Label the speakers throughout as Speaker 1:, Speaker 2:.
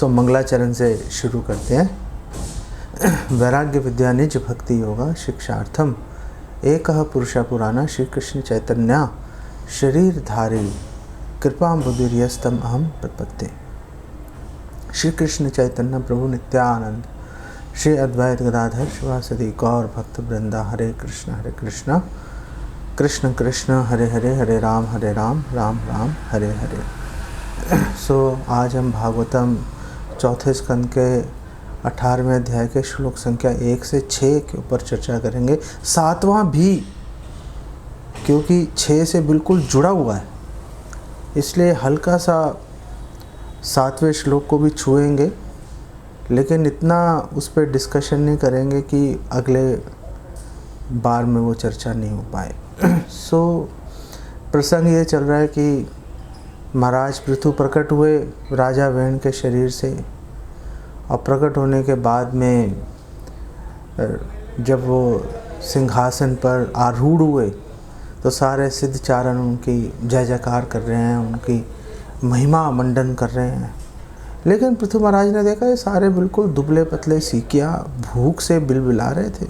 Speaker 1: मंगलाचरण से शुरू करते हैं। वैराग्य विद्या निज भक्ति योगा शिक्षार्थम एकः पुरुष पुराना श्री कृष्ण चैतन्य शरीरधारी कृपा बुद्धिर्यस्तम अहम प्रपत्ति। श्री कृष्ण चैतन्य प्रभु नित्यानंद श्री अद्वैत गदाधर शिवासदि गौर भक्त वृंदा हरे कृष्ण कृष्ण कृष्ण हरे हरे हरे राम राम राम हरे हरे। आज हम भागवतम चौथे स्कंद के 18वें अध्याय के श्लोक संख्या 1 से 6 के ऊपर चर्चा करेंगे। 7वां भी, क्योंकि 6 से बिल्कुल जुड़ा हुआ है, इसलिए हल्का सा 7वें श्लोक को भी छुएंगे, लेकिन इतना उस पर डिस्कशन नहीं करेंगे कि अगले बार में वो चर्चा नहीं हो पाए। प्रसंग ये चल रहा है कि महाराज पृथु प्रकट हुए राजा वेण के शरीर से, और प्रकट होने के बाद में जब वो सिंहासन पर आरूढ़ हुए तो सारे सिद्ध चारण उनकी जय जयकार कर रहे हैं, उनकी महिमा मंडन कर रहे हैं। लेकिन पृथु महाराज ने देखा ये सारे बिल्कुल दुबले पतले सीकिया भूख से बिलबिला रहे थे।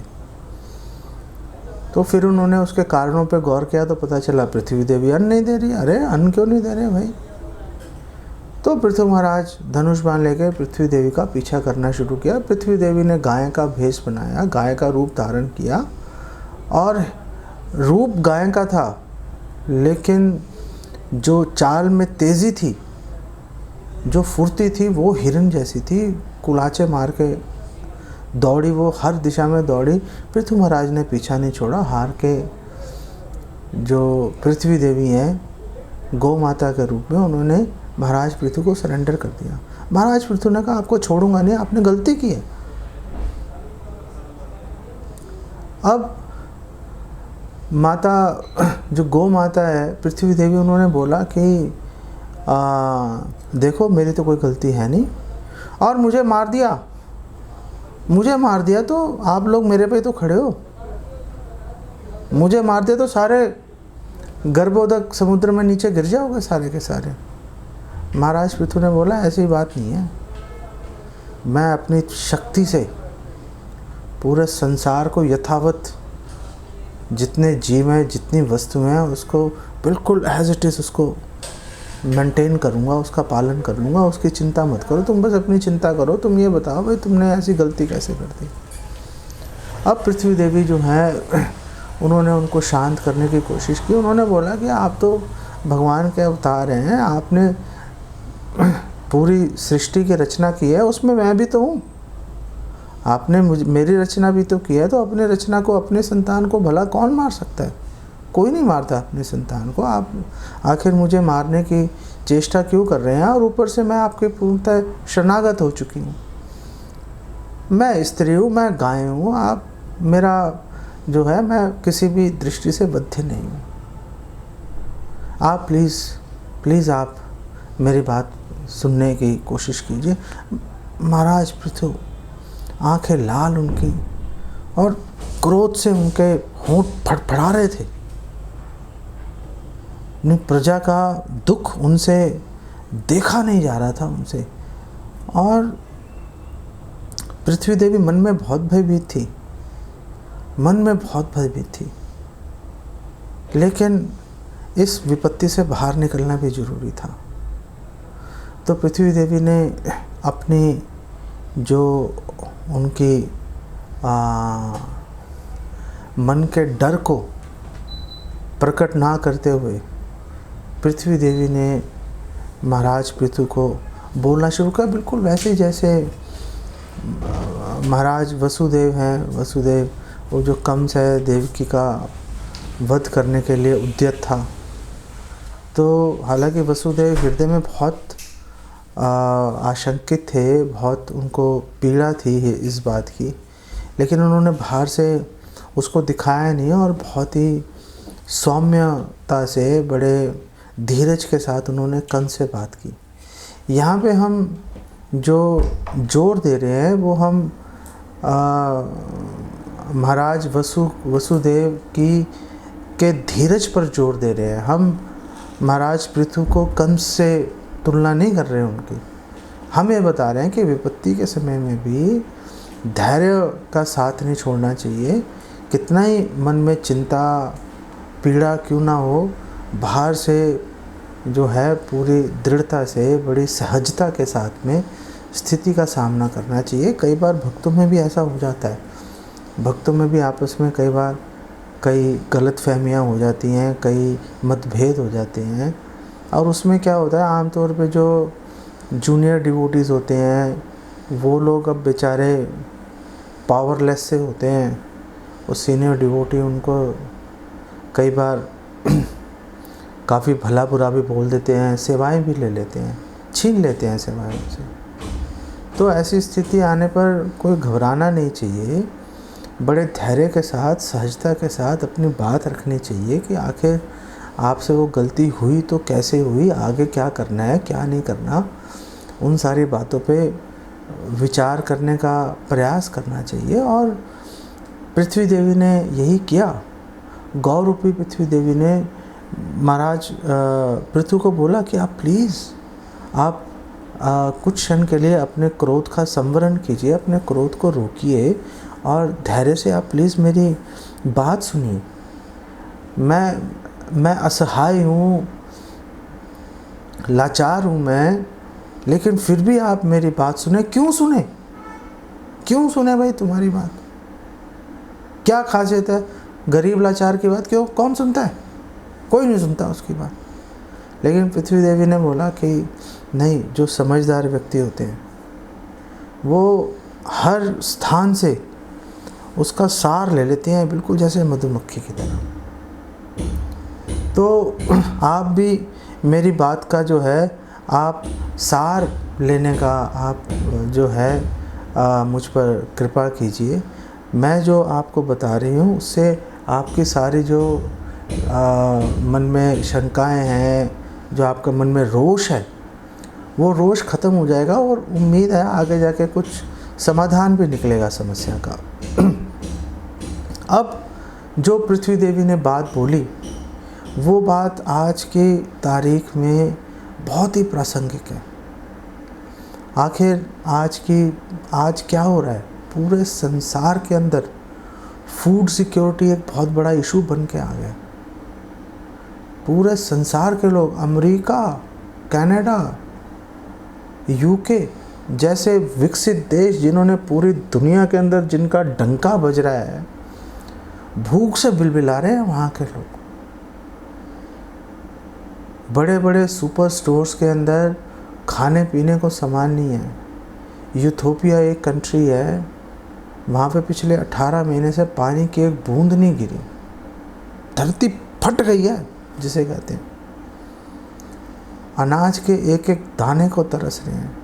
Speaker 1: तो फिर उन्होंने उसके कारणों पे गौर किया तो पता चला पृथ्वी देवी अन्न नहीं दे रही। अरे अन्न क्यों नहीं दे रहे भाई? तो पृथु महाराज धनुष बाण लेकर पृथ्वी देवी का पीछा करना शुरू किया। पृथ्वी देवी ने गाय का भेष बनाया, गाय का रूप धारण किया, और रूप गाय का था, लेकिन जो चाल में तेज़ी थी, जो फुर्ती थी, वो हिरन जैसी थी। कुलाचे मार के दौड़ी, वो हर दिशा में दौड़ी। पृथु महाराज ने पीछा नहीं छोड़ा। हार के जो पृथ्वी देवी हैं गौ माता के रूप में, उन्होंने महाराज पृथु को सरेंडर कर दिया। महाराज पृथु ने कहा आपको छोड़ूंगा नहीं, आपने गलती की है। अब माता जो गौ माता है पृथ्वी देवी, उन्होंने बोला कि देखो मेरी तो कोई गलती है नहीं, और मुझे मार दिया तो आप लोग मेरे पे तो खड़े हो। मुझे मार दिया तो सारे गर्भोदक समुद्र में नीचे गिर जाओगे सारे के सारे। महाराज पृथु ने बोला ऐसी बात नहीं है, मैं अपनी शक्ति से पूरे संसार को यथावत, जितने जीव हैं, जितनी वस्तुएं हैं, उसको बिल्कुल एज इट इज़ उसको मेंटेन करूँगा, उसका पालन कर लूँगा। उसकी चिंता मत करो, तुम बस अपनी चिंता करो। तुम ये बताओ भाई तुमने ऐसी गलती कैसे कर दी? अब पृथ्वी देवी जो है उन्होंने उनको शांत करने की कोशिश की। उन्होंने बोला कि आप तो भगवान के अवतार हैं, आपने पूरी सृष्टि की रचना की है, उसमें मैं भी तो हूँ। आपने मेरी रचना भी तो की है, तो अपने रचना को, अपने संतान को भला कौन मार सकता है? कोई नहीं मारता अपने संतान को। आप आखिर मुझे मारने की चेष्टा क्यों कर रहे हैं? और ऊपर से मैं आपके पूर्णतः शरणागत हो चुकी हूँ। मैं स्त्री हूँ, मैं गाय हूँ, आप मेरा जो है, मैं किसी भी दृष्टि से बद्ध नहीं हूँ। आप प्लीज़ आप मेरी बात सुनने की कोशिश कीजिए। महाराज पृथु आंखें लाल उनकी, और क्रोध से उनके होंठ फड़फड़ा रहे थे। अपनी प्रजा का दुख उनसे देखा नहीं जा रहा था उनसे। और पृथ्वी देवी मन में बहुत भयभीत थी, लेकिन इस विपत्ति से बाहर निकलना भी जरूरी था। तो पृथ्वी देवी ने अपनी जो उनकी मन के डर को प्रकट ना करते हुए पृथ्वी देवी ने महाराज पृथु को बोलना शुरू किया, बिल्कुल वैसे जैसे महाराज वसुदेव हैं। वसुदेव वो जो कंस है, देवकी का वध करने के लिए उद्यत था। तो हालांकि वसुदेव हृदय में बहुत आशंकित थे, बहुत उनको पीड़ा थी इस बात की, लेकिन उन्होंने बाहर से उसको दिखाया नहीं, और बहुत ही सौम्यता से, बड़े धीरज के साथ उन्होंने कंस से बात की। यहाँ पे हम जो जोर दे रहे हैं वो हम महाराज वसुदेव के धीरज पर जोर दे रहे हैं। हम महाराज पृथु को कंस से तुलना नहीं कर रहे हैं उनकी। हमें बता रहे हैं कि विपत्ति के समय में भी धैर्य का साथ नहीं छोड़ना चाहिए। कितना ही मन में चिंता पीड़ा क्यों ना हो, बाहर से जो है पूरी दृढ़ता से बड़ी सहजता के साथ में स्थिति का सामना करना चाहिए। कई बार भक्तों में भी ऐसा हो जाता है, भक्तों में भी आपस में कई बार कई गलतफहमियां हो जाती हैं, कई मतभेद हो जाते हैं, और उसमें क्या होता है आमतौर पे जो जूनियर डिवोटीज़ होते हैं वो लोग अब बेचारे पावरलेस से होते हैं। वो सीनियर डिवोटी उनको कई बार काफ़ी भला बुरा भी बोल देते हैं, सेवाएं भी ले लेते हैं, छीन लेते हैं सेवाएं से। तो ऐसी स्थिति आने पर कोई घबराना नहीं चाहिए, बड़े धैर्य के साथ सहजता के साथ अपनी बात रखनी चाहिए कि आखिर आपसे वो गलती हुई तो कैसे हुई, आगे क्या करना है क्या नहीं करना, उन सारी बातों पे विचार करने का प्रयास करना चाहिए। और पृथ्वी देवी ने यही किया। गौ रूपी पृथ्वी देवी ने महाराज पृथ्वी को बोला कि आप प्लीज़ आप कुछ क्षण के लिए अपने क्रोध का संवरण कीजिए, अपने क्रोध को रोकिए और धैर्य से आप प्लीज़ मेरी बात सुनिए। मैं असहाय हूँ, लाचार हूँ मैं, लेकिन फिर भी आप मेरी बात सुने। क्यों सुने भाई तुम्हारी बात? क्या खासियत है गरीब लाचार की बात? क्यों, कौन सुनता है? कोई नहीं सुनता उसकी बात। लेकिन पृथ्वी देवी ने बोला कि नहीं, जो समझदार व्यक्ति होते हैं वो हर स्थान से उसका सार ले लेते हैं, बिल्कुल जैसे मधुमक्खी की तरह। तो आप भी मेरी बात का जो है आप सार लेने का आप जो है मुझ पर कृपा कीजिए। मैं जो आपको बता रही हूँ उससे आपकी सारी जो मन में शंकाएं हैं, जो आपका मन में रोष है, वो रोष ख़त्म हो जाएगा और उम्मीद है आगे जाके कुछ समाधान भी निकलेगा समस्या का। अब जो पृथ्वी देवी ने बात बोली वो बात आज की तारीख में बहुत ही प्रासंगिक है। आखिर आज क्या हो रहा है? पूरे संसार के अंदर फूड सिक्योरिटी एक बहुत बड़ा इशू बन के आ गया। पूरे संसार के लोग, अमेरिका, कनाडा, यूके जैसे विकसित देश जिन्होंने पूरी दुनिया के अंदर जिनका डंका बज रहा है, भूख से बिलबिला रहे हैं वहाँ के लोग। बड़े बड़े सुपर स्टोर्स के अंदर खाने पीने को सामान नहीं है। यूथोपिया एक कंट्री है, वहाँ पे पिछले 18 महीने से पानी की एक बूंद नहीं गिरी, धरती फट गई है जिसे कहते हैं। अनाज के एक एक दाने को तरस रहे हैं।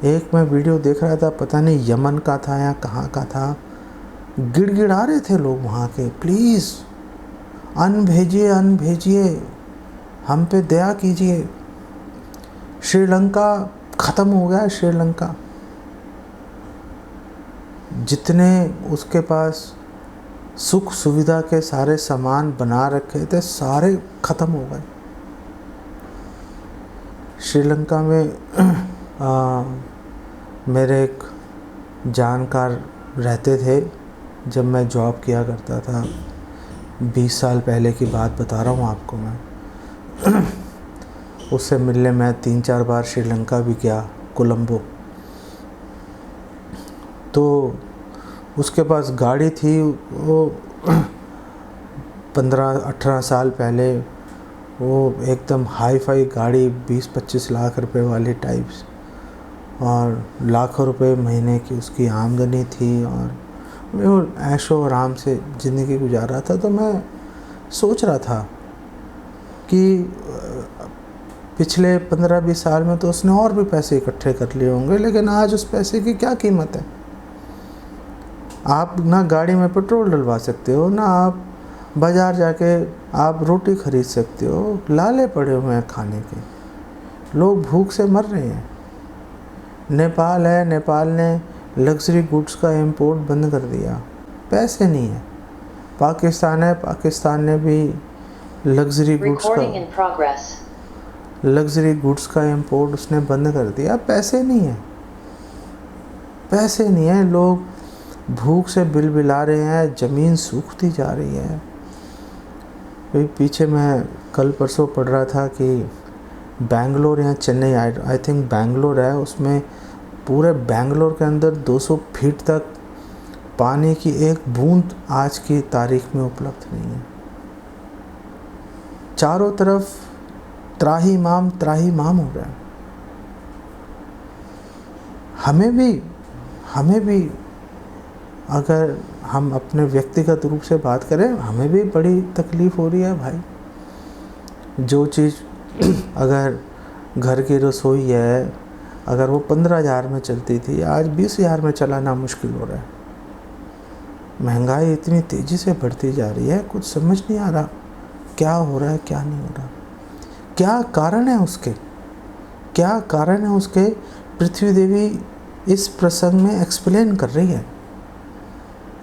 Speaker 1: एक मैं वीडियो देख रहा था, पता नहीं यमन का था या कहाँ का था, गिड़गिड़ा रहे थे लोग वहाँ के, प्लीज़ अन्न भेजिए, हम पे दया कीजिए। श्रीलंका ख़त्म हो गया। श्रीलंका जितने उसके पास सुख सुविधा के सारे सामान बना रखे थे सारे ख़त्म हो गए। श्रीलंका में मेरे एक जानकार रहते थे जब मैं जॉब किया करता था। 20 साल पहले की बात बता रहा हूँ आपको मैं। उससे मिलने मैं 3-4 बार श्रीलंका भी गया, कोलंबो। तो उसके पास गाड़ी थी, वो 15-18 साल पहले, वो एकदम हाई फाई गाड़ी, 20-25 लाख रुपए वाली टाइप्स, और लाखों रुपए महीने की उसकी आमदनी थी, और वो ऐशो आराम से ज़िंदगी गुजार रहा था। तो मैं सोच रहा था कि पिछले 15-20 साल में तो उसने और भी पैसे इकट्ठे कर लिए होंगे, लेकिन आज उस पैसे की क्या कीमत है? आप ना गाड़ी में पेट्रोल डलवा सकते हो, ना आप बाज़ार जाके आप रोटी ख़रीद सकते हो। लाले पड़े हुए हैं खाने के, लोग भूख से मर रहे हैं। नेपाल है, नेपाल ने लग्जरी गुड्स का इंपोर्ट बंद कर दिया, पैसे नहीं है। पाकिस्तान है, पाकिस्तान ने भी लग्जरी गुड्स का लग्जरी गुड्स का इंपोर्ट उसने बंद कर दिया। पैसे नहीं है, पैसे नहीं है, लोग भूख से बिलबिला रहे हैं, ज़मीन सूखती जा रही है। भाई पीछे मैं कल परसों पढ़ रहा था कि बेंगलोर या चेन्नई, आई थिंक बेंगलोर है, उसमें पूरे बेंगलोर के अंदर 200 फीट तक पानी की एक बूंद आज की तारीख में उपलब्ध नहीं है। चारों तरफ त्राहिमाम हो रहा है। हमें भी अगर हम अपने व्यक्तिगत रूप से बात करें, हमें भी बड़ी तकलीफ़ हो रही है भाई। जो चीज़ अगर घर की रसोई है, अगर वो 15,000 में चलती थी, आज 20,000 में चलाना मुश्किल हो रहा है। महंगाई इतनी तेज़ी से बढ़ती जा रही है, कुछ समझ नहीं आ रहा क्या हो रहा है क्या नहीं हो रहा, क्या कारण है उसके, क्या कारण है उसके। पृथ्वी देवी इस प्रसंग में एक्सप्लेन कर रही है।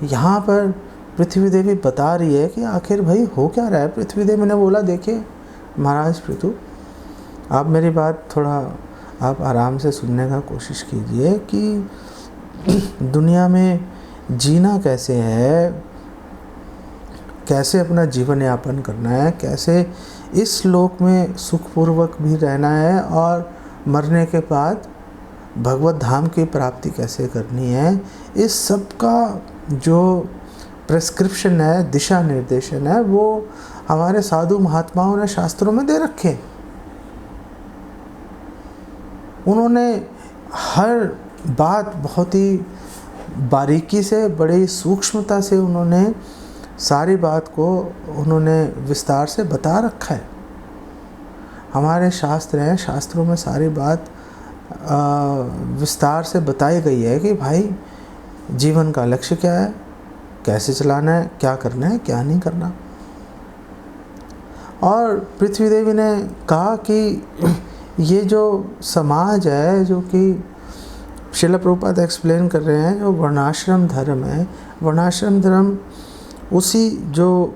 Speaker 1: यहाँ पर पृथ्वी देवी बता रही है कि आखिर भाई हो क्या रहा है। पृथ्वी देवी ने बोला, देखिए महाराज पृथु, आप मेरी बात थोड़ा आप आराम से सुनने का कोशिश कीजिए कि दुनिया में जीना कैसे है, कैसे अपना जीवन यापन करना है, कैसे इस लोक में सुखपूर्वक भी रहना है और मरने के बाद भगवत धाम की प्राप्ति कैसे करनी है। इस सब का जो प्रेस्क्रिप्शन है, दिशा निर्देशन है, वो हमारे साधु महात्माओं ने शास्त्रों में दे रखे। उन्होंने हर बात बहुत ही बारीकी से, बड़ी सूक्ष्मता से उन्होंने सारी बात को उन्होंने विस्तार से बता रखा है। हमारे शास्त्र हैं, शास्त्रों में सारी बात विस्तार से बताई गई है कि भाई जीवन का लक्ष्य क्या है, कैसे चलाना है, क्या करना है, क्या नहीं करना। और पृथ्वी देवी ने कहा कि ये जो समाज है, जो कि श्रील प्रभुपाद एक्सप्लेन कर रहे हैं, जो वर्णाश्रम धर्म है, वर्णाश्रम धर्म उसी जो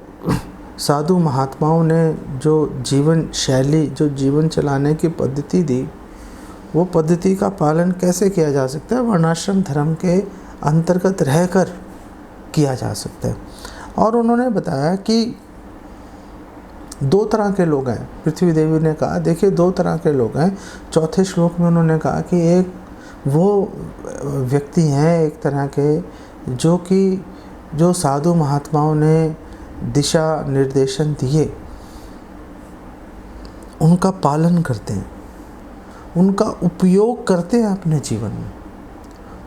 Speaker 1: साधु महात्माओं ने जो जीवन शैली, जो जीवन चलाने की पद्धति दी, वो पद्धति का पालन कैसे किया जा सकता है, वर्णाश्रम धर्म के अंतर्गत रहकर किया जा सकता है। और उन्होंने बताया कि 2 तरह के लोग हैं। पृथ्वी देवी ने कहा, देखिए 2 तरह के लोग हैं। चौथे श्लोक में उन्होंने कहा कि एक वो व्यक्ति हैं, एक तरह के जो साधु महात्माओं ने दिशा निर्देशन दिए, उनका पालन करते हैं, उनका उपयोग करते हैं अपने जीवन में।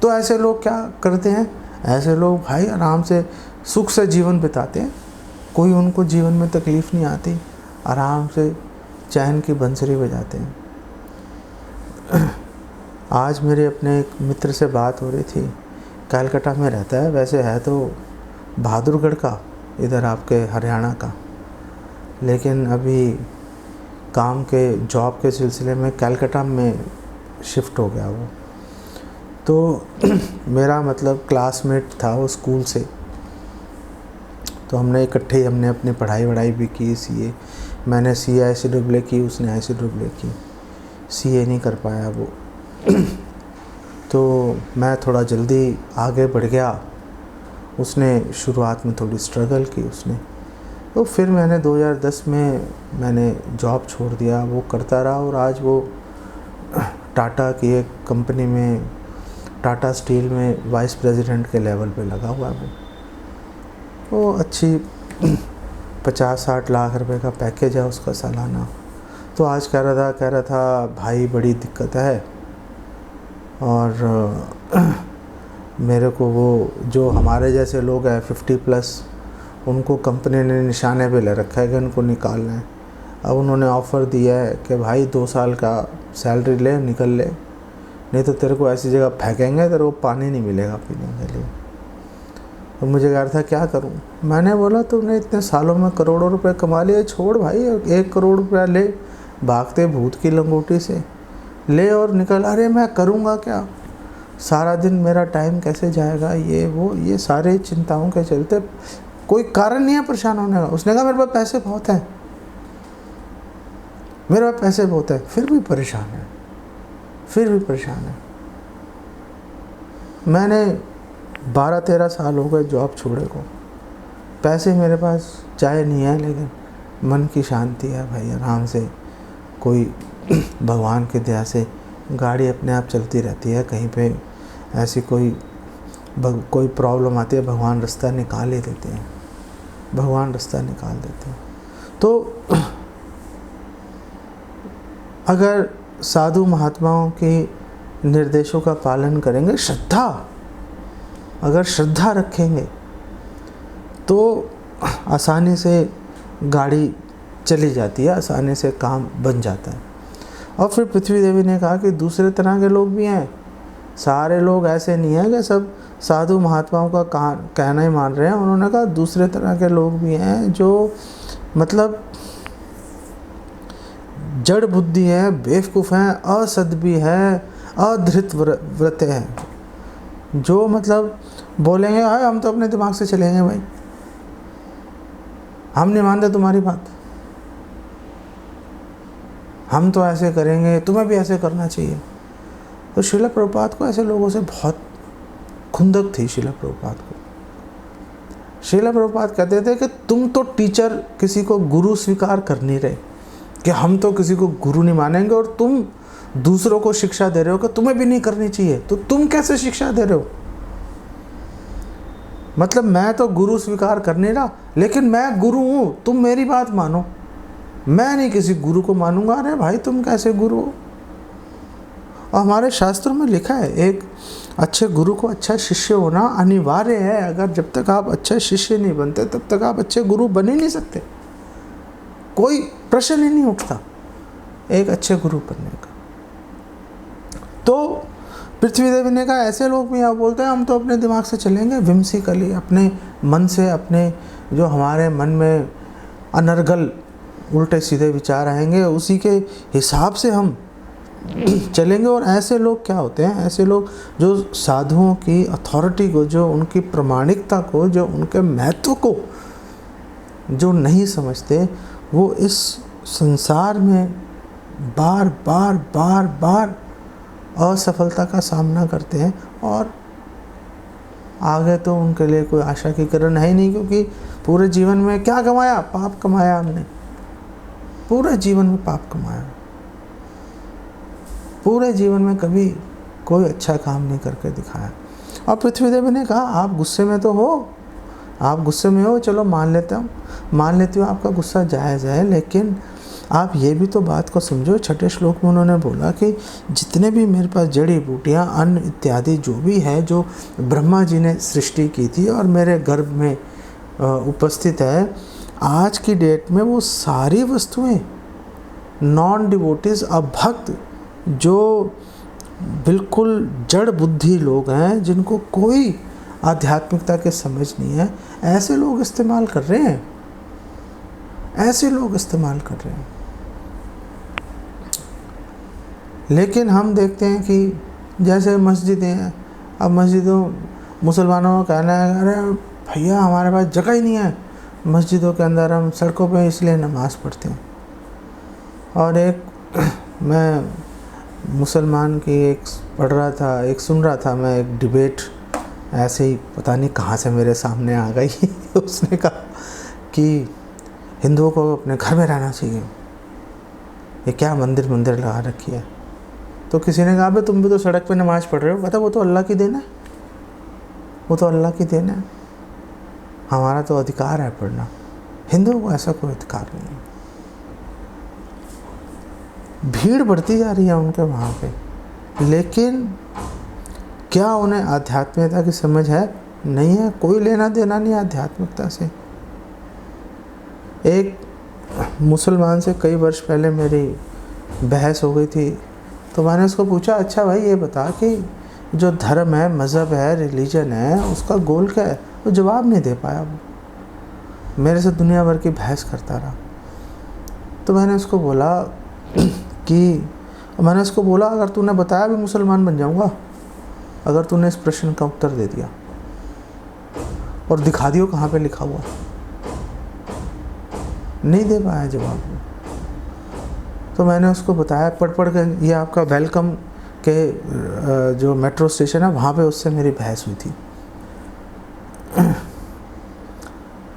Speaker 1: तो ऐसे लोग क्या करते हैं, ऐसे लोग भाई आराम से सुख से जीवन बिताते हैं, कोई उनको जीवन में तकलीफ़ नहीं आती, आराम से चैन की बंसरी बजाते हैं। आज मेरे अपने एक मित्र से बात हो रही थी, कलकत्ता में रहता है, वैसे है तो बहादुरगढ़ का, इधर आपके हरियाणा का, लेकिन अभी काम के जॉब के सिलसिले में कलकत्ता में शिफ्ट हो गया वो। तो मेरा मतलब क्लासमेट था वो स्कूल से, तो हमने इकट्ठे हमने अपनी पढ़ाई भी की। सीए मैंने सीए ICAA की, उसने ICAA की, सीए नहीं कर पाया वो। तो मैं थोड़ा जल्दी आगे बढ़ गया, उसने शुरुआत में थोड़ी स्ट्रगल की उसने। तो फिर मैंने 2010 में मैंने जॉब छोड़ दिया, वो करता रहा और आज वो टाटा की एक कंपनी में, टाटा स्टील में वाइस प्रेसिडेंट के लेवल पे लगा हुआ है। वो अच्छी 50-60 लाख रुपए का पैकेज है उसका सालाना। तो आज कह रहा था भाई बड़ी दिक्कत है, और मेरे को वो जो हमारे जैसे लोग हैं 50+, उनको कंपनी ने निशाने पे ले रखा है कि उनको निकालना है। अब उन्होंने ऑफ़र दिया है कि भाई 2 साल का सैलरी ले, निकल ले, नहीं तो तेरे को ऐसी जगह फेंकेंगे तेरे को पानी नहीं मिलेगा पीने के लिए। तो मुझे कह रहा था क्या करूं। मैंने बोला तुमने इतने सालों में करोड़ों रुपए कमा लिए, छोड़ भाई, 1 करोड़ रुपया ले, भागते भूत की लंगोटी से ले और निकल। अरे मैं करूँगा क्या, सारा दिन मेरा टाइम कैसे जाएगा, ये वो, ये सारे चिंताओं के चलते कोई कारण नहीं है परेशान होने का। उसने कहा मेरे पास पैसे बहुत हैं। मेरे पास पैसे बहुत है, फिर भी परेशान है, फिर भी परेशान है। मैंने 12-13 साल हो गए जॉब छोड़े को, पैसे मेरे पास चाहे नहीं है, लेकिन मन की शांति है भाई, आराम से कोई भगवान की दया से गाड़ी अपने आप चलती रहती है। कहीं पे ऐसी कोई प्रॉब्लम आती है, भगवान रास्ता निकाल ही देते हैं, भगवान रास्ता निकाल देते हैं। तो अगर साधु महात्माओं के निर्देशों का पालन करेंगे, अगर श्रद्धा रखेंगे तो आसानी से गाड़ी चली जाती है, आसानी से काम बन जाता है। और फिर पृथ्वी देवी ने कहा कि दूसरे तरह के लोग भी हैं, सारे लोग ऐसे नहीं हैं कि सब साधु महात्माओं का कहना ही मान रहे हैं। उन्होंने कहा दूसरे तरह के लोग भी हैं जो मतलब जड़ बुद्धि है, बेवकूफ़ हैं, असद्भी है, अधृत व्रत हैं, जो मतलब बोलेंगे हाँ हम तो अपने दिमाग से चलेंगे भाई, हम नहीं मानते तुम्हारी बात, हम तो ऐसे करेंगे, तुम्हें भी ऐसे करना चाहिए। तो श्रील प्रभुपाद को ऐसे लोगों से बहुत खुंदक थी। श्रील प्रभुपाद को श्रील प्रभुपाद कहते थे कि तुम तो टीचर किसी को गुरु स्वीकार कर नहीं रहे, कि हम तो किसी को गुरु नहीं मानेंगे, और तुम दूसरों को शिक्षा दे रहे हो कि तुम्हें भी नहीं करनी चाहिए, तो तुम कैसे शिक्षा दे रहे हो? मतलब मैं तो गुरु स्वीकार कर नहीं रहा, लेकिन मैं गुरु हूँ, तुम मेरी बात मानो, मैं नहीं किसी गुरु को मानूंगा। अरे भाई तुम कैसे गुरु हो? और हमारे शास्त्रों में लिखा है एक अच्छे गुरु को अच्छा शिष्य होना अनिवार्य है। अगर जब तक आप अच्छा शिष्य नहीं बनते तब तक आप अच्छे गुरु बन ही नहीं सकते, कोई प्रश्न ही नहीं उठता एक अच्छे गुरु बनने का। तो पृथ्वी देवी ने कहा ऐसे लोग भी यहाँ बोलते हैं हम तो अपने दिमाग से चलेंगे, विम्सिकली, अपने मन से, अपने जो हमारे मन में अनर्गल उल्टे सीधे विचार आएंगे उसी के हिसाब से हम चलेंगे। और ऐसे लोग क्या होते हैं? ऐसे लोग जो साधुओं की अथॉरिटी को, जो उनकी प्रामाणिकता को, जो उनके महत्व को जो नहीं समझते, वो इस संसार में बार बार बार बार असफलता का सामना करते हैं, और आगे तो उनके लिए कोई आशा की किरण है ही नहीं, क्योंकि पूरे जीवन में क्या कमाया? पाप कमाया हमने, पूरे जीवन में पाप कमाया, पूरे जीवन में कभी कोई अच्छा काम नहीं करके दिखाया। और पृथ्वी देवी ने कहा आप गुस्से में तो हो, आप गुस्से में हो, चलो मान लेती हूँ आपका गुस्सा जायज़ है, लेकिन आप ये भी तो बात को समझो। छठे श्लोक में उन्होंने बोला कि जितने भी मेरे पास जड़ी बूटियाँ, अन्न इत्यादि जो भी है, जो ब्रह्मा जी ने सृष्टि की थी और मेरे गर्भ में उपस्थित है, आज की डेट में वो सारी वस्तुएं नॉन डिवोटीज, अभक्त, जो बिल्कुल जड़ बुद्धि लोग हैं, जिनको कोई आध्यात्मिकता के समझ नहीं है, ऐसे लोग इस्तेमाल कर रहे हैं, ऐसे लोग इस्तेमाल कर रहे हैं। लेकिन हम देखते हैं कि जैसे मस्जिदें हैं, अब मस्जिदों, मुसलमानों का कहना है अरे भैया हमारे पास जगह ही नहीं है मस्जिदों के अंदर, हम सड़कों पे इसलिए नमाज़ पढ़ते हैं। और एक मैं मुसलमान की एक पढ़ रहा था, एक सुन रहा था मैं, एक डिबेट ऐसे ही पता नहीं कहाँ से मेरे सामने आ गई उसने कहा कि हिंदुओं को अपने घर में रहना चाहिए, ये क्या मंदिर लगा रखी है। तो किसी ने कहा भाई तुम भी तो सड़क पे नमाज़ पढ़ रहे हो। कहता वो तो अल्लाह की देन है, वो तो अल्लाह की देन है, हमारा तो अधिकार है पढ़ना, हिंदुओं को ऐसा कोई अधिकार नहीं है। भीड़ बढ़ती जा रही है उनके वहाँ पे, लेकिन क्या उन्हें आध्यात्मिकता की समझ है? नहीं है, कोई लेना देना नहीं आध्यात्मिकता से। एक मुसलमान से कई वर्ष पहले मेरी बहस हो गई थी, तो मैंने उसको पूछा अच्छा भाई ये बता कि जो धर्म है, मज़हब है, रिलीजन है, उसका गोल क्या है? वो जवाब नहीं दे पाया, वो मेरे से दुनिया भर की बहस करता रहा। तो मैंने उसको बोला अगर तूने बताया भी मुसलमान बन जाऊंगा, अगर तूने इस प्रश्न का उत्तर दे दिया और दिखा दियो कहाँ पे लिखा हुआ। नहीं दे पाया जवाब। तो मैंने उसको बताया पढ़ के, ये आपका वेलकम के जो मेट्रो स्टेशन है वहाँ पे उससे मेरी बहस हुई थी।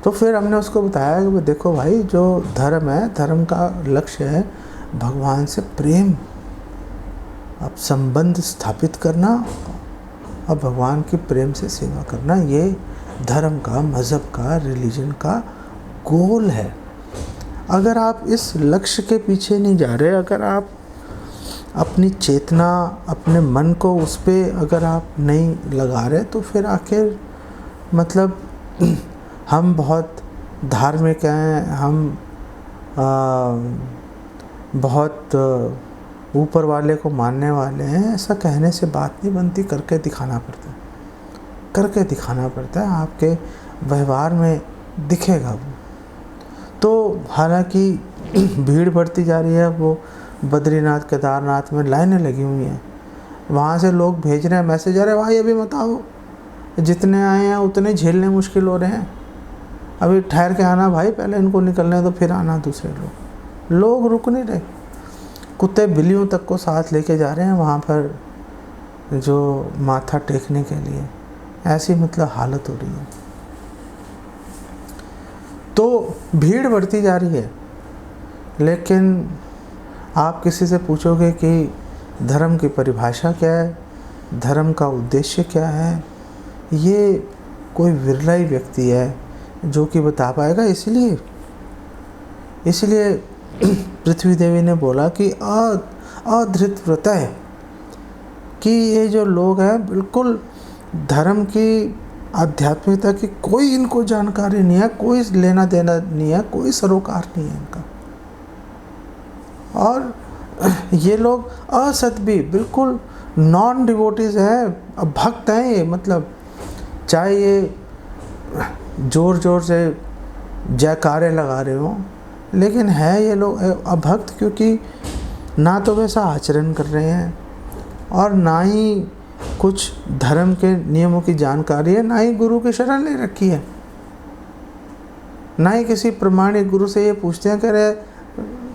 Speaker 1: तो फिर हमने उसको बताया कि देखो भाई, जो धर्म है, धर्म का लक्ष्य है भगवान से प्रेम, अब संबंध स्थापित करना और भगवान की प्रेम से सेवा करना, ये धर्म का, मज़हब का, रिलीजन का गोल है। अगर आप इस लक्ष्य के पीछे नहीं जा रहे, अगर आप अपनी चेतना, अपने मन को उस पर अगर आप नहीं लगा रहे, तो फिर आखिर मतलब हम बहुत धार्मिक हैं, हम बहुत ऊपर वाले को मानने वाले हैं, ऐसा कहने से बात नहीं बनती, करके दिखाना पड़ता है, करके दिखाना पड़ता है, आपके व्यवहार में दिखेगा वो। तो हालांकि भीड़ बढ़ती जा रही है, वो बद्रीनाथ केदारनाथ में लाइनें लगी हुई हैं, वहाँ से लोग भेज रहे हैं मैसेज, अरे भाई अभी मत आओ, जितने आए हैं उतने झेलने मुश्किल हो रहे हैं, अभी ठहर के आना भाई, पहले इनको निकलने दो फिर आना दूसरे लोग रुक नहीं रहे, कुत्ते बिल्लियों तक को साथ लेके जा रहे हैं वहाँ पर जो माथा टेकने के लिए, ऐसी मतलब हालत हो रही है। तो भीड़ बढ़ती जा रही है, लेकिन आप किसी से पूछोगे कि धर्म की परिभाषा क्या है, धर्म का उद्देश्य क्या है, ये कोई विरला ही व्यक्ति है जो कि बता पाएगा। इसलिए पृथ्वी देवी ने बोला कि अधृत व्रत है, कि ये जो लोग हैं बिल्कुल धर्म की, आध्यात्मिकता की कोई इनको जानकारी नहीं है, कोई लेना देना नहीं है, कोई सरोकार नहीं है इनका, और ये लोग असत भी बिल्कुल नॉन डिवोटीज हैं, भक्त हैं ये, मतलब चाहे ये ज़ोर ज़ोर से जयकारे लगा रहे हों, लेकिन है ये लोग अभक्त, क्योंकि ना तो वैसा आचरण कर रहे हैं और ना ही कुछ धर्म के नियमों की जानकारी है, ना ही गुरु की शरण ले रखी है, ना ही किसी प्रमाणिक गुरु से ये पूछते हैं कि अरे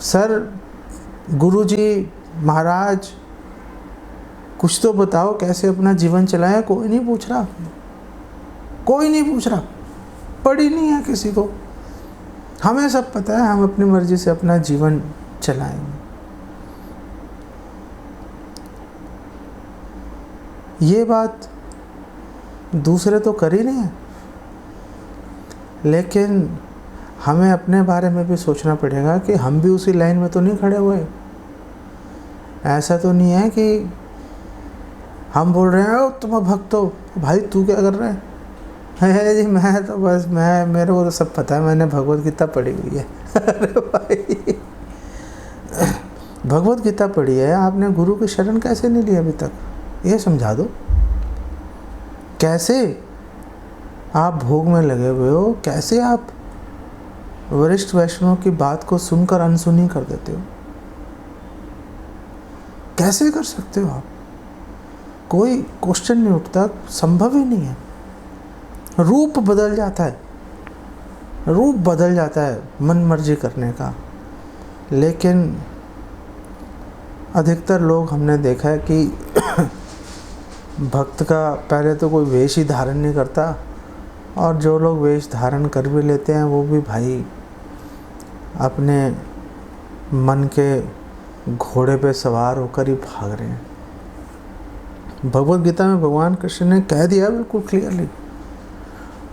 Speaker 1: सर, गुरु जी, महाराज कुछ तो बताओ कैसे अपना जीवन चलाएं। कोई नहीं पूछ रहा, कोई नहीं पूछ रहा, पड़ी नहीं है किसी को, हमें सब पता है, हम अपनी मर्जी से अपना जीवन चलाएंगे। ये बात दूसरे तो कर ही नहीं है, लेकिन हमें अपने बारे में भी सोचना पड़ेगा कि हम भी उसी लाइन में तो नहीं खड़े हुए। ऐसा तो नहीं है कि हम बोल रहे हैं तुम भक्त हो, भाई तू क्या कर रहा है जी, मैं तो बस मेरे को तो सब पता है, मैंने भगवत गीता पढ़ी हुई है। अरे भाई, भगवत गीता पढ़ी है, आपने गुरु की शरण कैसे नहीं ली अभी तक, ये समझा दो। कैसे आप भोग में लगे हुए हो, कैसे आप वरिष्ठ वैष्णव की बात को सुनकर अनसुनी कर देते हो, कैसे कर सकते हो आप? कोई क्वेश्चन नहीं उठता, संभव ही नहीं है। रूप बदल जाता है, रूप बदल जाता है मन मर्जी करने का, लेकिन अधिकतर लोग हमने देखा है कि भक्त का पहले तो कोई वेश ही धारण नहीं करता, और जो लोग वेश धारण कर भी लेते हैं वो भी भाई अपने मन के घोड़े पे सवार होकर ही भाग रहे हैं। भगवत गीता में भगवान कृष्ण ने कह दिया बिल्कुल क्लियरली,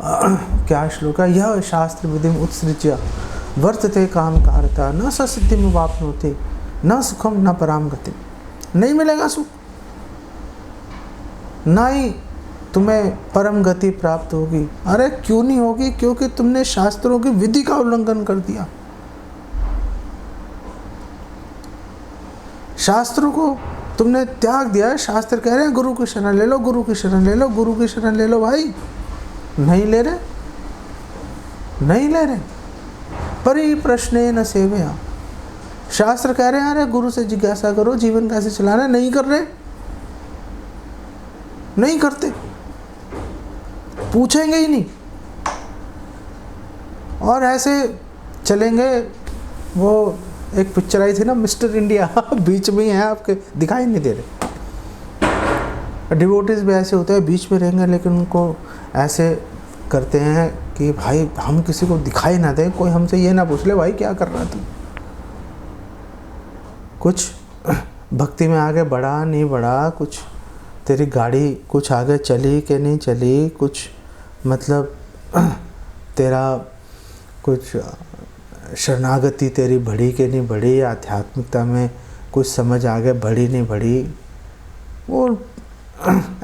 Speaker 1: क्या श्लोक है, यह शास्त्र विधिम उत्सृज्य वर्तते काम कारता न स सिद्धिम वाप्नोति न सुखम न पराम गति। नहीं मिलेगा सुख, ना ही तुम्हें परम गति प्राप्त होगी। अरे क्यों नहीं होगी? क्योंकि तुमने शास्त्रों की विधि का उल्लंघन कर दिया। शास्त्रों को तुमने त्याग दिया। शास्त्र कह रहे हैं गुरु की शरण ले लो, गुरु की शरण ले लो, गुरु की शरण ले लो। भाई नहीं ले रहे, नहीं ले रहे। परि प्रश्ने न सेवया। शास्त्र कह रहे हैं अरे गुरु से जिज्ञासा करो जीवन कैसे चलाना है, नहीं कर रहे, नहीं करते, पूछेंगे ही नहीं, और ऐसे चलेंगे। वो एक पिक्चर आई थी ना मिस्टर इंडिया, बीच में ही है आपके, दिखाई नहीं दे रहे। डिवोटीज भी ऐसे होते हैं, बीच में रहेंगे लेकिन उनको ऐसे करते हैं कि भाई हम किसी को दिखाई ना दें, कोई हमसे ये ना पूछ ले भाई क्या कर रहा है तू। कुछ भक्ति में आगे बढ़ा नहीं बढ़ा, कुछ तेरी गाड़ी कुछ आगे चली कि नहीं चली, कुछ मतलब तेरा कुछ शरणागति तेरी बढ़ी कि नहीं बढ़ी, आध्यात्मिकता में कुछ समझ आगे बढ़ी नहीं बढ़ी, वो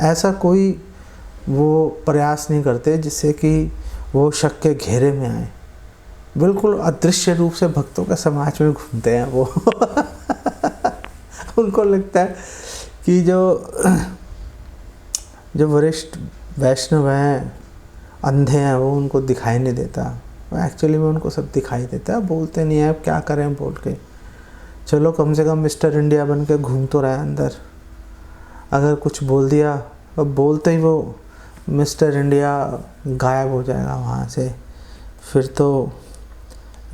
Speaker 1: ऐसा कोई वो प्रयास नहीं करते जिससे कि वो शक के घेरे में आए। बिल्कुल अदृश्य रूप से भक्तों के समाज में घूमते हैं वो। उनको लगता है कि जो वरिष्ठ वैष्णव हैं, अंधे हैं, वो उनको दिखाई नहीं देता। एक्चुअली में उनको सब दिखाई देता है, बोलते नहीं है, अब क्या करें बोल के। चलो कम से कम मिस्टर इंडिया बन के घूम तो रहा है अंदर। अगर कुछ बोल दिया, अब बोलते ही वो मिस्टर इंडिया गायब हो जाएगा वहाँ से, फिर तो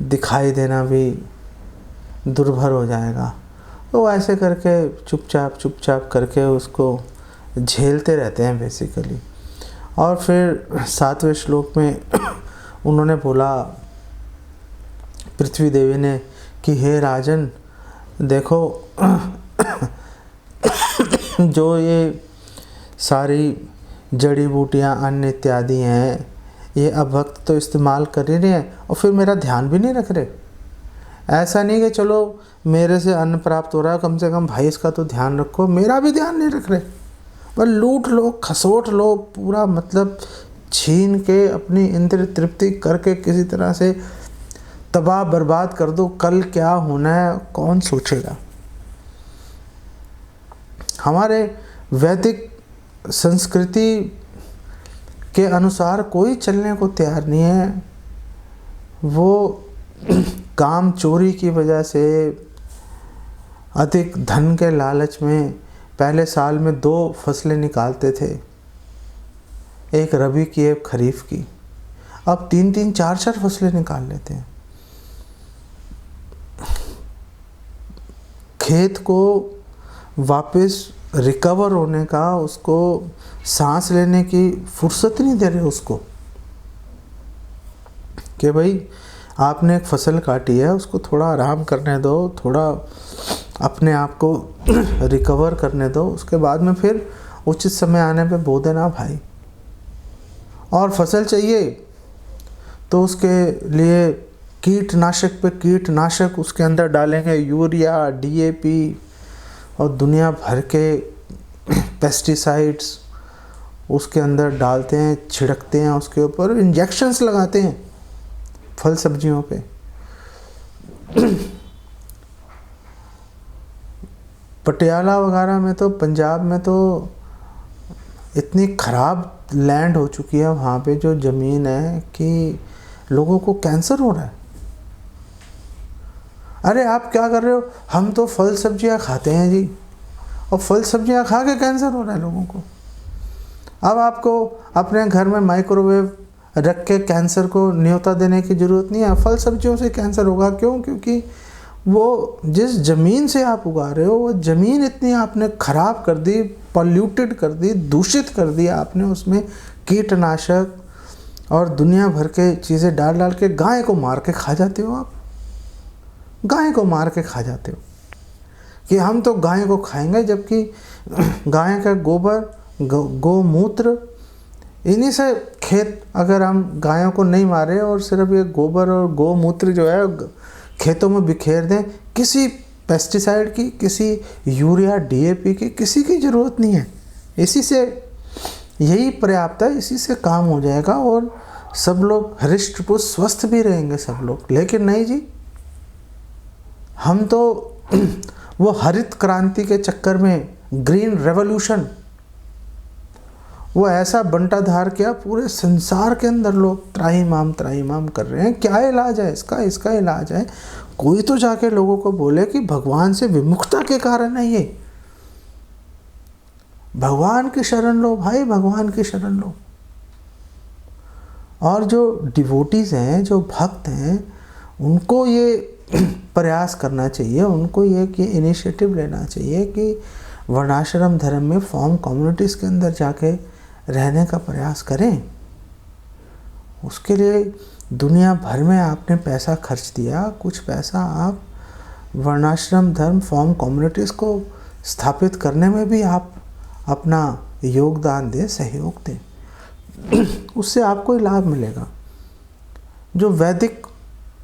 Speaker 1: दिखाई देना भी दुर्भर हो जाएगा। तो ऐसे करके चुपचाप करके उसको झेलते रहते हैं बेसिकली। और फिर 7वें श्लोक में उन्होंने बोला, पृथ्वी देवी ने, कि हे राजन देखो जो ये सारी जड़ी बूटियाँ अन्न इत्यादि हैं, ये अभक्त तो इस्तेमाल कर ही रहे हैं और फिर मेरा ध्यान भी नहीं रख रहे। ऐसा नहीं कि चलो मेरे से अन्न प्राप्त हो रहा है, कम से कम भाई इसका तो ध्यान रखो, मेरा भी ध्यान नहीं रख रहे। बस लूट लो, खसोट लो, पूरा मतलब छीन के अपनी इंद्रिय तृप्ति करके किसी तरह से तबाह बर्बाद कर दो। कल क्या होना है कौन सोचेगा। हमारे वैदिक संस्कृति के अनुसार कोई चलने को तैयार नहीं है। वो काम चोरी की वजह से, अधिक धन के लालच में पहले साल में 2 फसलें निकालते थे, एक रबी की एक खरीफ की। अब 3-3, 4-4 फसलें निकाल लेते हैं। खेत को वापस रिकवर होने का, उसको सांस लेने की फुर्सत नहीं दे रहे उसको, कि भाई आपने एक फसल काटी है, उसको थोड़ा आराम करने दो, थोड़ा अपने आप को रिकवर करने दो, उसके बाद में फिर उचित समय आने पे बो देना भाई। और फसल चाहिए तो उसके लिए कीटनाशक पे कीटनाशक उसके अंदर डालेंगे, यूरिया, डीएपी और दुनिया भर के पेस्टिसाइड्स उसके अंदर डालते हैं, छिड़कते हैं, उसके ऊपर इंजेक्शंस लगाते हैं फल सब्जियों पे। पटियाला वगैरह में तो, पंजाब में तो इतनी ख़राब लैंड हो चुकी है वहाँ पे जो ज़मीन है कि लोगों को कैंसर हो रहा है। अरे आप क्या कर रहे हो, हम तो फल सब्जियाँ खाते हैं जी, और फल सब्जियाँ खा के कैंसर हो रहा है लोगों को। अब आपको अपने घर में माइक्रोवेव रख के कैंसर को न्योता देने की ज़रूरत नहीं है। फल सब्जियों से कैंसर होगा, क्यों? क्योंकि वो जिस ज़मीन से आप उगा रहे हो, वो ज़मीन इतनी आपने ख़राब कर दी, पॉल्यूटेड कर दी, दूषित कर दिया आपने, उसमें कीटनाशक और दुनिया भर के चीज़ें डाल डाल के गाय को मार के खा जाते हो आप। गाय को मार के खा जाते हो कि हम तो गाय को खाएंगे, जबकि गाय का गोबर, गौमूत्र, इन्हीं से खेत, अगर हम गायों को नहीं मारे और सिर्फ ये गोबर और गौमूत्र जो है खेतों में बिखेर दें, किसी पेस्टिसाइड की, किसी यूरिया, डीएपी की किसी की ज़रूरत नहीं है। इसी से यही पर्याप्त है, इसी से काम हो जाएगा और सब लोग हृष्ट पुष्ट स्वस्थ भी रहेंगे सब लोग। लेकिन नहीं जी, हम तो वो हरित क्रांति के चक्कर में, ग्रीन रेवोल्यूशन, वो ऐसा बंटाधार किया, पूरे संसार के अंदर लोग त्राहिमाम कर रहे हैं। क्या इलाज है इसका? इसका इलाज है कोई तो जाके लोगों को बोले कि भगवान से विमुखता के कारण है ये। भगवान की शरण लो भाई, भगवान की शरण लो। और जो डिवोटीज हैं, जो भक्त हैं, उनको ये प्रयास करना चाहिए, उनको ये कि इनिशिएटिव लेना चाहिए कि वर्णाश्रम धर्म में फॉर्म कम्युनिटीज़ के अंदर जाके रहने का प्रयास करें। उसके लिए दुनिया भर में आपने पैसा खर्च दिया, कुछ पैसा आप वर्णाश्रम धर्म फॉर्म कम्युनिटीज़ को स्थापित करने में भी आप अपना योगदान दें, सहयोग दें। उससे आपको ही लाभ मिलेगा। जो वैदिक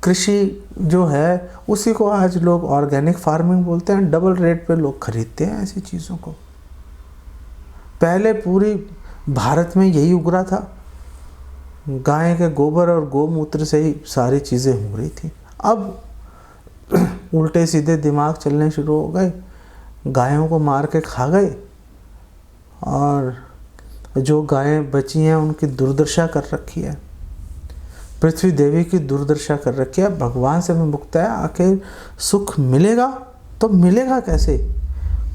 Speaker 1: कृषि जो है उसी को आज लोग ऑर्गेनिक फार्मिंग बोलते हैं। डबल रेट पे लोग खरीदते हैं ऐसी चीज़ों को। पहले पूरी भारत में यही उग रहा था, गाय के गोबर और गोमूत्र से ही सारी चीज़ें हो रही थी। अब उल्टे सीधे दिमाग चलने शुरू हो गए, गायों को मार के खा गए और जो गायें बची हैं उनकी दुर्दशा कर रखी है, पृथ्वी देवी की दुर्दशा कर रखी है। भगवान से मुक्त है, आखिर सुख मिलेगा तो मिलेगा कैसे?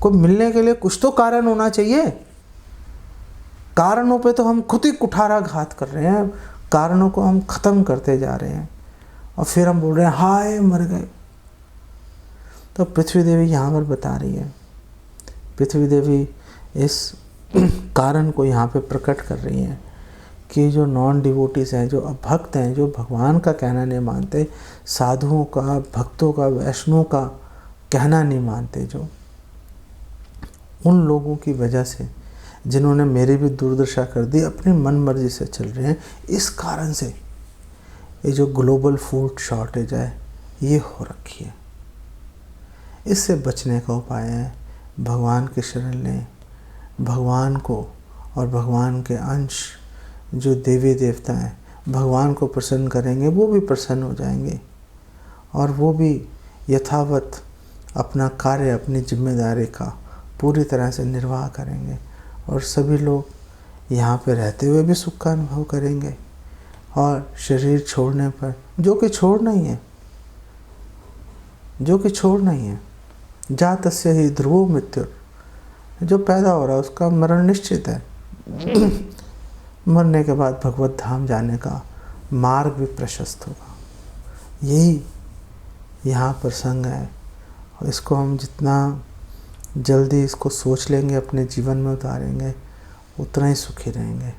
Speaker 1: कोई मिलने के लिए कुछ तो कारण होना चाहिए। कारणों पे तो हम खुद ही कुठाराघात कर रहे हैं, कारणों को हम ख़त्म करते जा रहे हैं और फिर हम बोल रहे हैं हाय मर गए। तो पृथ्वी देवी यहाँ पर बता रही है, पृथ्वी देवी इस कारण को यहाँ पे प्रकट कर रही हैं कि जो नॉन डिवोटीज़ हैं, जो अभक्त हैं, जो भगवान का कहना नहीं मानते, साधुओं का, भक्तों का, वैष्णवों का कहना नहीं मानते, जो उन लोगों की वजह से जिन्होंने मेरी भी दुर्दशा कर दी, अपनी मन मर्जी से चल रहे हैं, इस कारण से ये जो ग्लोबल फूड शॉर्टेज है ये हो रखी है। इससे बचने का उपाय है भगवान की शरण लें, भगवान को और भगवान के अंश जो देवी देवता हैं भगवान को प्रसन्न करेंगे, वो भी प्रसन्न हो जाएंगे और वो भी यथावत अपना कार्य, अपनी जिम्मेदारी का पूरी तरह से निर्वाह करेंगे और सभी लोग यहाँ पे रहते हुए भी सुख का अनुभव करेंगे और शरीर छोड़ने पर, जो कि छोड़ना ही है, जो कि छोड़ना ही है, जातस्य ही ध्रुवो मृत्यु, जो पैदा हो रहा है उसका मरण निश्चित है। मरने के बाद भगवत धाम जाने का मार्ग भी प्रशस्त होगा। यही यहाँ प्रसंग है और इसको हम जितना जल्दी इसको सोच लेंगे, अपने जीवन में उतारेंगे, उतना ही सुखी रहेंगे।